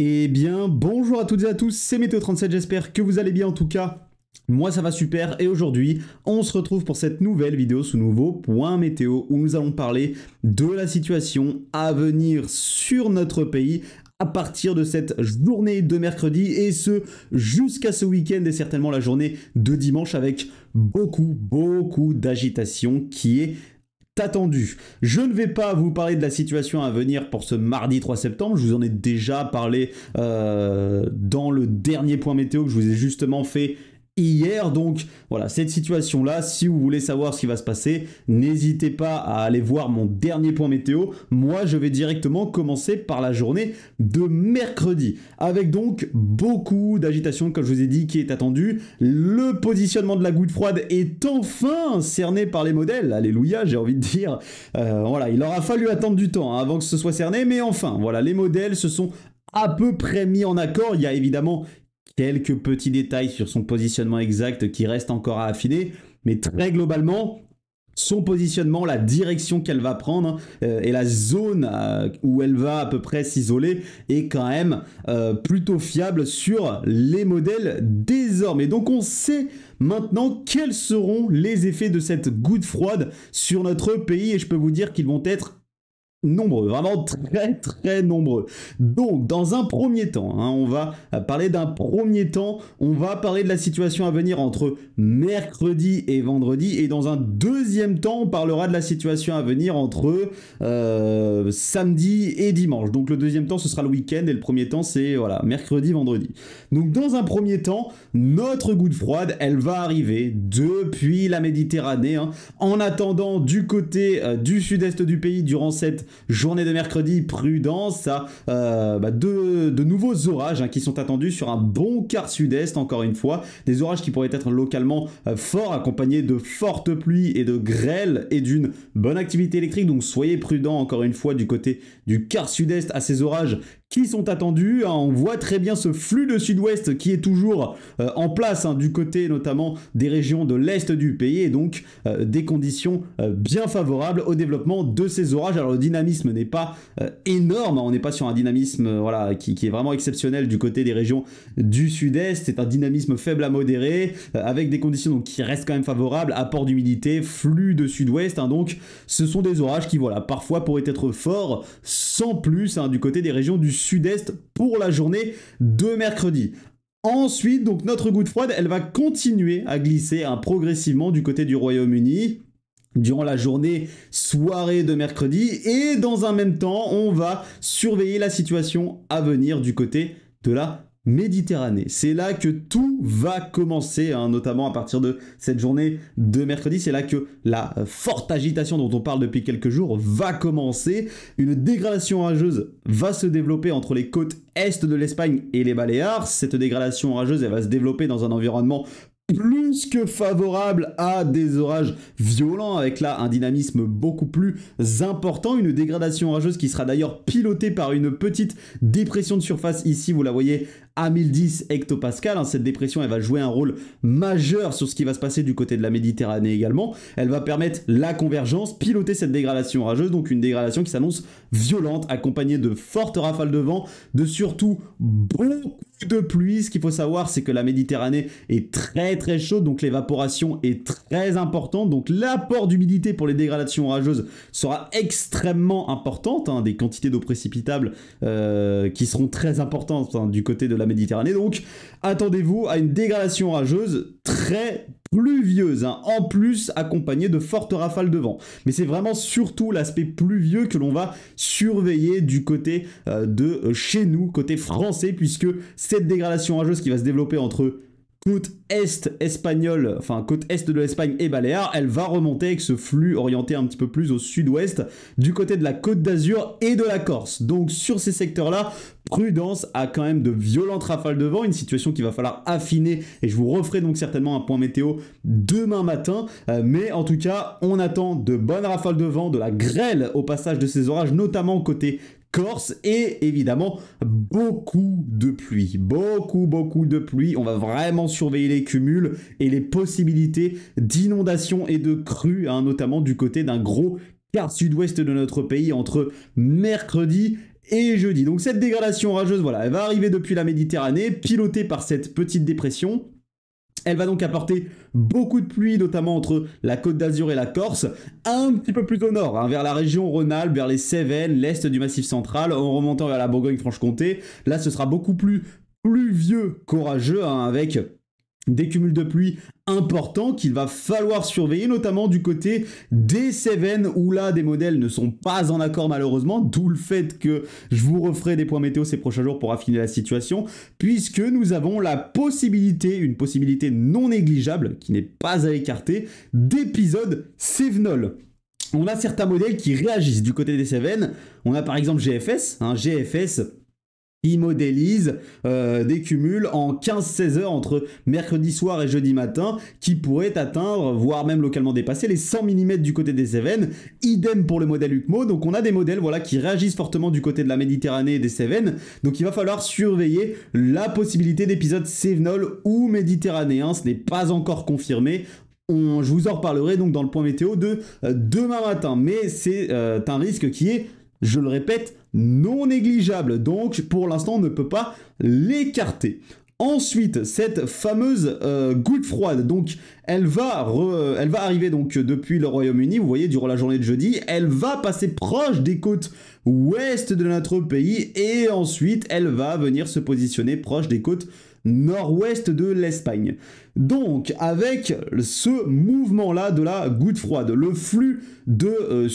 Eh bien, bonjour à toutes et à tous, c'est Météo37, j'espère que vous allez bien en tout cas. Moi ça va super et aujourd'hui on se retrouve pour cette nouvelle vidéo sous nouveau point météo où nous allons parler de la situation à venir sur notre pays à partir de cette journée de mercredi et ce jusqu'à ce week-end et certainement la journée de dimanche avec beaucoup d'agitation qui est attendu. Je ne vais pas vous parler de la situation à venir pour ce mardi 3 septembre, je vous en ai déjà parlé dans le dernier point météo que je vous ai justement fait hier, donc voilà, cette situation-là, si vous voulez savoir ce qui va se passer, n'hésitez pas à aller voir mon dernier point météo. Moi, je vais directement commencer par la journée de mercredi, avec donc beaucoup d'agitation, comme je vous ai dit, qui est attendu. Le positionnement de la goutte froide est enfin cerné par les modèles, alléluia, j'ai envie de dire. Voilà, il aura fallu attendre du temps avant que ce soit cerné, mais enfin, voilà, les modèles se sont à peu près mis en accord. Il y a évidemment quelques petits détails sur son positionnement exact qui restent encore à affiner, mais très globalement, son positionnement, la direction qu'elle va prendre et la zone où elle va à peu près s'isoler est quand même plutôt fiable sur les modèles désormais. Donc on sait maintenant quels seront les effets de cette goutte froide sur notre pays et je peux vous dire qu'ils vont être nombreux, vraiment très nombreux. Donc dans un premier temps, on va parler d'un premier temps, on va parler de la situation à venir entre mercredi et vendredi et dans un deuxième temps on parlera de la situation à venir entre samedi et dimanche. Donc le deuxième temps ce sera le week-end et le premier temps c'est voilà, mercredi, vendredi. Donc dans un premier temps, notre goutte froide elle va arriver depuis la Méditerranée en attendant du côté du sud-est du pays durant cette journée de mercredi, prudence à de nouveaux orages qui sont attendus sur un bon quart sud-est, encore une fois. Des orages qui pourraient être localement forts, accompagnés de fortes pluies et de grêles et d'une bonne activité électrique. Donc soyez prudents, encore une fois, du côté du quart sud-est à ces orages qui sont attendus. On voit très bien ce flux de sud-ouest qui est toujours en place du côté notamment des régions de l'est du pays et donc des conditions bien favorables au développement de ces orages. Alors le dynamisme n'est pas énorme, on n'est pas sur un dynamisme voilà, qui est vraiment exceptionnel du côté des régions du sud-est, c'est un dynamisme faible à modéré avec des conditions donc, qui restent quand même favorables, apport d'humidité, flux de sud-ouest, donc ce sont des orages qui voilà, parfois pourraient être forts sans plus du côté des régions du sud-est pour la journée de mercredi. Ensuite, donc notre goutte froide, elle va continuer à glisser progressivement du côté du Royaume-Uni durant la journée soirée de mercredi et dans un même temps, on va surveiller la situation à venir du côté de la Méditerranée. C'est là que tout va commencer, notamment à partir de cette journée de mercredi. C'est là que la forte agitation dont on parle depuis quelques jours va commencer. Une dégradation orageuse va se développer entre les côtes est de l'Espagne et les Baléares. Cette dégradation orageuse, elle va se développer dans un environnement plus que favorable à des orages violents avec là un dynamisme beaucoup plus important, une dégradation orageuse qui sera d'ailleurs pilotée par une petite dépression de surface ici, vous la voyez à 1010 hectopascal. Cette dépression elle va jouer un rôle majeur sur ce qui va se passer du côté de la Méditerranée également. Elle va permettre la convergence, piloter cette dégradation orageuse, donc une dégradation qui s'annonce violente, accompagnée de fortes rafales de vent, de surtout beaucoup de pluie. Ce qu'il faut savoir, c'est que la Méditerranée est très chaude, donc l'évaporation est très importante, donc l'apport d'humidité pour les dégradations orageuses sera extrêmement importante, des quantités d'eau précipitable qui seront très importantes du côté de la Méditerranée, donc attendez-vous à une dégradation orageuse très pluvieuse, en plus accompagnée de fortes rafales de vent. Mais c'est vraiment surtout l'aspect pluvieux que l'on va surveiller du côté de chez nous, côté français, puisque cette dégradation orageuse qui va se développer entre côte est espagnole, enfin côte est de l'Espagne et Baléares, elle va remonter avec ce flux orienté un petit peu plus au sud-ouest du côté de la Côte d'Azur et de la Corse. Donc sur ces secteurs-là, prudence à quand même de violentes rafales de vent, une situation qu'il va falloir affiner et je vous referai donc certainement un point météo demain matin, mais en tout cas on attend de bonnes rafales de vent, de la grêle au passage de ces orages, notamment côté Corse et évidemment beaucoup de pluie, beaucoup de pluie. On va vraiment surveiller les cumuls et les possibilités d'inondations et de crues, notamment du côté d'un gros quart sud-ouest de notre pays entre mercredi et jeudi. Donc cette dégradation orageuse, voilà, elle va arriver depuis la Méditerranée, pilotée par cette petite dépression. Elle va donc apporter beaucoup de pluie, notamment entre la Côte d'Azur et la Corse, un petit peu plus au nord, hein, vers la région Rhône-Alpes, vers les Cévennes, l'est du Massif central, en remontant vers la Bourgogne-Franche-Comté. Là, ce sera beaucoup plus pluvieux qu'orageux, hein, avec des cumuls de pluie importants qu'il va falloir surveiller, notamment du côté des Cévennes, où là, des modèles ne sont pas en accord malheureusement, d'où le fait que je vous referai des points météo ces prochains jours pour affiner la situation, puisque nous avons la possibilité, une possibilité non négligeable, qui n'est pas à écarter, d'épisodes Cévenol. On a certains modèles qui réagissent du côté des Cévennes. On a par exemple GFS, GFS qui modélise des cumuls en 15-16 heures entre mercredi soir et jeudi matin, qui pourraient atteindre, voire même localement dépasser, les 100 mm du côté des Cévennes. Idem pour le modèle UCMO. Donc on a des modèles, voilà, qui réagissent fortement du côté de la Méditerranée et des Cévennes. Donc il va falloir surveiller la possibilité d'épisodes cévenol ou méditerranéens. Ce n'est pas encore confirmé. Je vous en reparlerai donc dans le point météo de demain matin. Mais c'est un risque qui est, je le répète, non négligeable. Donc pour l'instant, on ne peut pas l'écarter. Ensuite, cette fameuse goutte froide, donc elle va arriver donc depuis le Royaume-Uni, vous voyez, durant la journée de jeudi. Elle va passer proche des côtes ouest de notre pays et ensuite elle va venir se positionner proche des côtes nord-ouest de l'Espagne. Donc, avec ce mouvement-là de la goutte froide, le flux de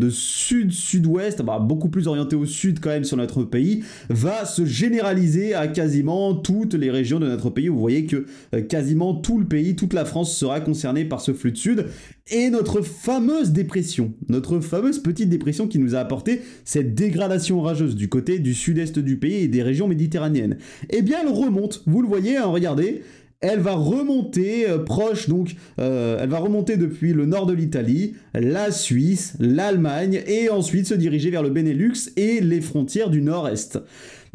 sud-sud-ouest, beaucoup plus orienté au sud quand même sur notre pays, va se généraliser à quasiment toutes les régions de notre pays. Vous voyez que quasiment tout le pays, toute la France sera concernée par ce flux de sud. Et notre fameuse dépression, notre fameuse petite dépression qui nous a apporté cette dégradation orageuse du côté du sud-est du pays et des régions méditerranéennes, eh bien elle remonte, vous le voyez, hein, regardez. Elle va remonter proche, donc elle va remonter depuis le nord de l'Italie, la Suisse, l'Allemagne, et ensuite se diriger vers le Benelux et les frontières du nord-est.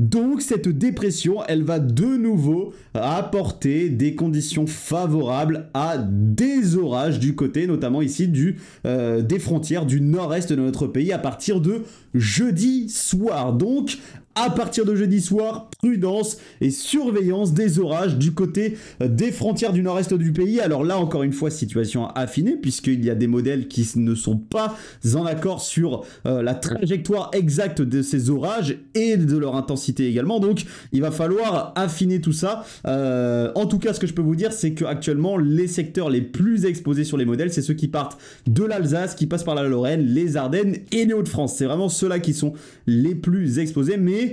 Donc cette dépression, elle va de nouveau apporter des conditions favorables à des orages du côté, notamment ici des frontières du nord-est de notre pays à partir de jeudi soir. Donc à partir de jeudi soir, prudence et surveillance des orages du côté des frontières du nord-est du pays. Alors là, encore une fois, situation affinée, puisqu'il y a des modèles qui ne sont pas en accord sur la trajectoire exacte de ces orages et de leur intensité également. Donc, il va falloir affiner tout ça. En tout cas, ce que je peux vous dire, c'est qu'actuellement, les secteurs les plus exposés sur les modèles, c'est ceux qui partent de l'Alsace, qui passent par la Lorraine, les Ardennes et les Hauts-de-France. C'est vraiment ceux-là qui sont les plus exposés, mais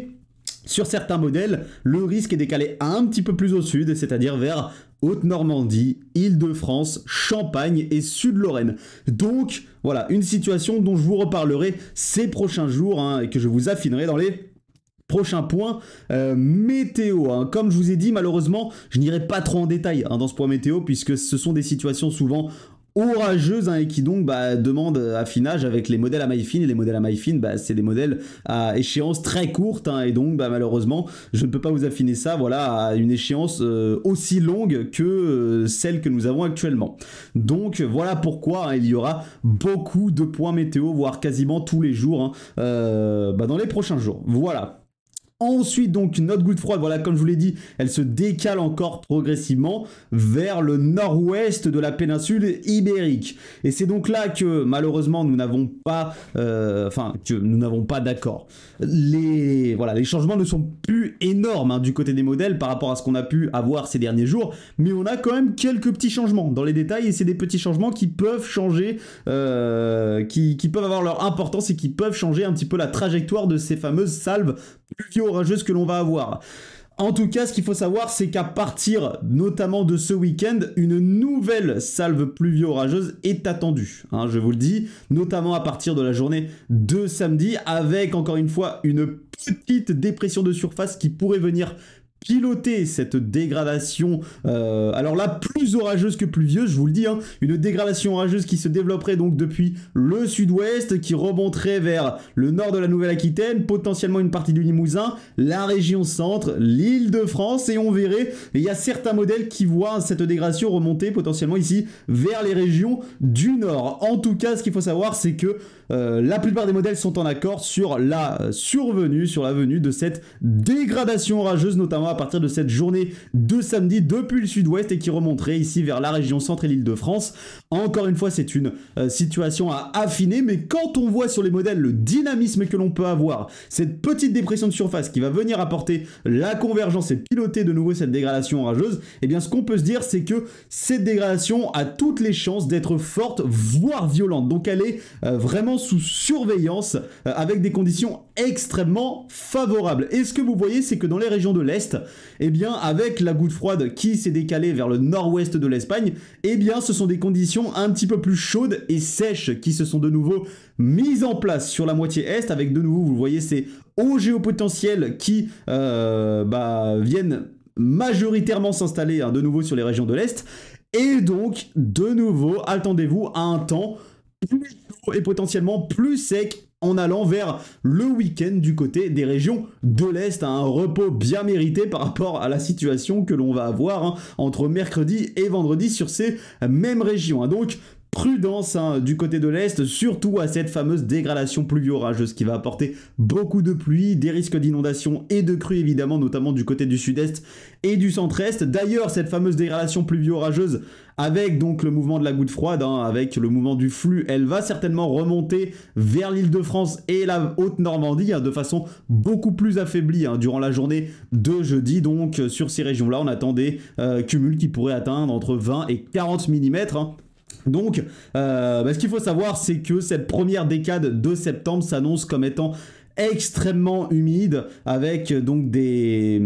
sur certains modèles, le risque est décalé un petit peu plus au sud, c'est-à-dire vers Haute-Normandie, Île-de-France, Champagne et Sud-Lorraine. Donc, voilà, une situation dont je vous reparlerai ces prochains jours, hein, et que je vous affinerai dans les prochains points météo. Hein. Comme je vous ai dit, malheureusement, je n'irai pas trop en détail dans ce point météo, puisque ce sont des situations souvent orageuse, hein, et qui donc demande affinage avec les modèles à maille fine. Et les modèles à maille fine, c'est des modèles à échéance très courte, hein, et donc malheureusement je ne peux pas vous affiner ça, voilà, à une échéance aussi longue que celle que nous avons actuellement. Donc voilà pourquoi, hein, il y aura beaucoup de points météo, voire quasiment tous les jours, hein, dans les prochains jours. Voilà. Ensuite, donc, notre goutte froide, voilà, comme je vous l'ai dit, elle se décale encore progressivement vers le nord-ouest de la péninsule ibérique. Et c'est donc là que, malheureusement, nous n'avons pas, d'accord. Les changements ne sont plus énormes, hein, du côté des modèles par rapport à ce qu'on a pu avoir ces derniers jours, mais on a quand même quelques petits changements dans les détails, et c'est des petits changements qui peuvent changer, qui peuvent avoir leur importance et qui peuvent changer un petit peu la trajectoire de ces fameuses salves pluvio-orageuses que l'on va avoir. En tout cas, ce qu'il faut savoir, c'est qu'à partir notamment de ce week-end, une nouvelle salve pluvio-orageuse est attendue. Hein, je vous le dis, notamment à partir de la journée de samedi, avec encore une fois une petite dépression de surface qui pourrait venir piloter cette dégradation, alors là, plus orageuse que pluvieuse, je vous le dis, hein, une dégradation orageuse qui se développerait donc depuis le sud-ouest, qui remonterait vers le nord de la Nouvelle-Aquitaine, potentiellement une partie du Limousin, la région centre, l'Île-de-France, et on verrait, il y a certains modèles qui voient cette dégradation remonter potentiellement ici vers les régions du nord. En tout cas, ce qu'il faut savoir, c'est que la plupart des modèles sont en accord sur la venue de cette dégradation orageuse, notamment à partir de cette journée de samedi depuis le sud-ouest et qui remonterait ici vers la région centre et l'Île-de-France. Encore une fois, c'est une situation à affiner, mais quand on voit sur les modèles le dynamisme que l'on peut avoir, cette petite dépression de surface qui va venir apporter la convergence et piloter de nouveau cette dégradation orageuse, eh bien ce qu'on peut se dire, c'est que cette dégradation a toutes les chances d'être forte, voire violente. Donc elle est vraiment sous surveillance avec des conditions extrêmement favorables. Et ce que vous voyez, c'est que dans les régions de l'Est, eh bien avec la goutte froide qui s'est décalée vers le nord-ouest de l'Espagne, eh bien ce sont des conditions un petit peu plus chaudes et sèches qui se sont de nouveau mises en place sur la moitié est, avec de nouveau, vous voyez, ces hauts géopotentiels qui viennent majoritairement s'installer de nouveau sur les régions de l'Est. Et donc, de nouveau, attendez-vous à un temps plus chaud et potentiellement plus sec en allant vers le week-end du côté des régions de l'Est, un repos bien mérité par rapport à la situation que l'on va avoir entre mercredi et vendredi sur ces mêmes régions. Donc, prudence du côté de l'Est, surtout à cette fameuse dégradation pluvio-orageuse qui va apporter beaucoup de pluie, des risques d'inondation et de crues évidemment, notamment du côté du sud-est et du centre-est. D'ailleurs, cette fameuse dégradation pluvio-orageuse, avec donc le mouvement de la goutte froide, avec le mouvement du flux, elle va certainement remonter vers l'Île-de-France et la Haute-Normandie de façon beaucoup plus affaiblie durant la journée de jeudi. Donc sur ces régions-là, on attend des cumuls qui pourraient atteindre entre 20 et 40 mm. Donc, ce qu'il faut savoir, c'est que cette première décade de septembre s'annonce comme étant extrêmement humide, avec donc des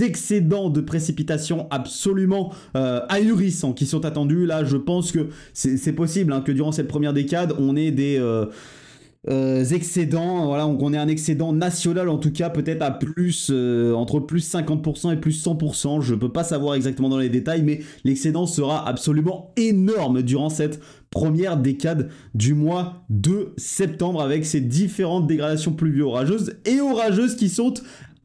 excédents de précipitations absolument ahurissants qui sont attendus. Là, je pense que c'est possible que durant cette première décade, on ait des excédents, voilà, donc on est un excédent national en tout cas, peut-être à plus entre plus 50% et plus 100%, je peux pas savoir exactement dans les détails, mais l'excédent sera absolument énorme durant cette première décade du mois de septembre, avec ces différentes dégradations pluvio-orageuses et orageuses qui sont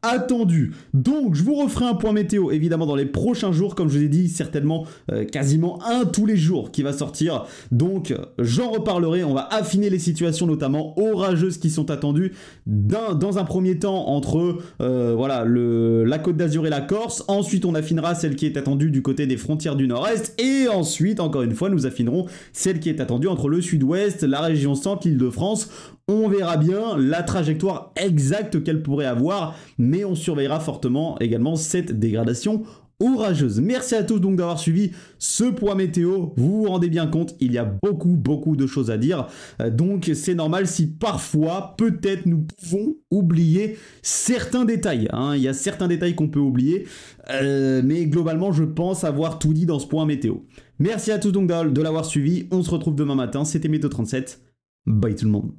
attendu. Donc je vous referai un point météo évidemment dans les prochains jours, comme je vous ai dit, certainement quasiment un tous les jours qui va sortir, donc j'en reparlerai. On va affiner les situations notamment orageuses qui sont attendues dans un premier temps entre la Côte d'Azur et la Corse. Ensuite on affinera celle qui est attendue du côté des frontières du nord-est, et ensuite encore une fois nous affinerons celle qui est attendue entre le sud-ouest, la région centre, l'Île-de-France. On verra bien la trajectoire exacte qu'elle pourrait avoir, mais on surveillera fortement également cette dégradation orageuse. Merci à tous donc d'avoir suivi ce point météo. Vous vous rendez bien compte, il y a beaucoup de choses à dire. Donc c'est normal si parfois, peut-être nous pouvons oublier certains détails. Il y a certains détails qu'on peut oublier, mais globalement je pense avoir tout dit dans ce point météo. Merci à tous donc de l'avoir suivi. On se retrouve demain matin. C'était Météo 37. Bye tout le monde.